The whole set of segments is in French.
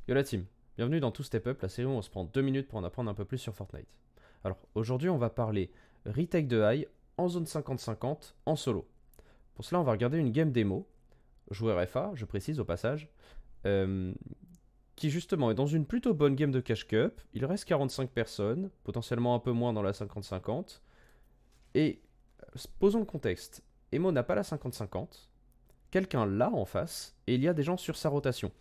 Yo la team, bienvenue dans Two Step Up, la série où on se prend 2 minutes pour en apprendre un peu plus sur Fortnite. Alors aujourd'hui on va parler retake de high en zone 50-50 en solo. Pour cela on va regarder une game démo, joueur FA, je précise au passage, euh, qui justement est dans une plutôt bonne game de cash cup. Il reste 45 personnes, potentiellement un peu moins dans la 50-50. Et posons le contexte, Emo n'a pas la 50-50, quelqu'un l'a en face et il y a des gens sur sa rotation.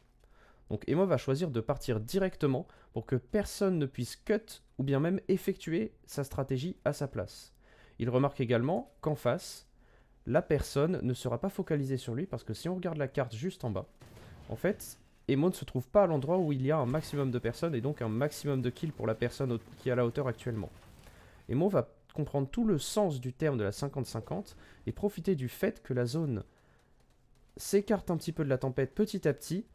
Donc Emo va choisir de partir directement pour que personne ne puisse cut ou bien même effectuer sa stratégie à sa place. Il remarque également qu'en face, la personne ne sera pas focalisée sur lui parce que si on regarde la carte juste en bas, en fait, Emo ne se trouve pas à l'endroit où il y a un maximum de personnes et donc un maximum de kills pour la personne qui est à la hauteur actuellement. Emo va comprendre tout le sens du terme de la 50-50 et profiter du fait que la zone s'écarte un petit peu de la tempête petit à petit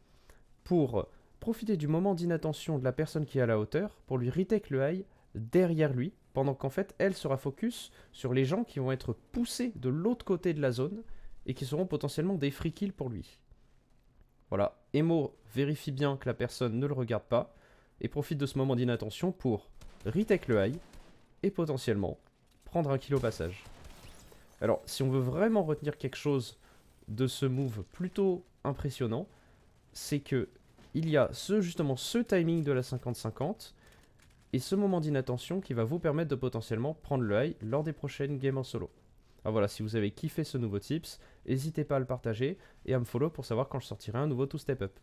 pour profiter du moment d'inattention de la personne qui est à la hauteur pour lui retake le high derrière lui, pendant qu'en fait elle sera focus sur les gens qui vont être poussés de l'autre côté de la zone et qui seront potentiellement des free kills pour lui. Voilà, Emo vérifie bien que la personne ne le regarde pas et profite de ce moment d'inattention pour retake le high et potentiellement prendre un kill au passage. Alors, si on veut vraiment retenir quelque chose de ce move plutôt impressionnant, c'est que il y a justement ce timing de la 50-50 et ce moment d'inattention qui va vous permettre de potentiellement prendre le high lors des prochaines games en solo. Alors voilà, si vous avez kiffé ce nouveau tips, n'hésitez pas à le partager et à me follow pour savoir quand je sortirai un nouveau 2 Step Up.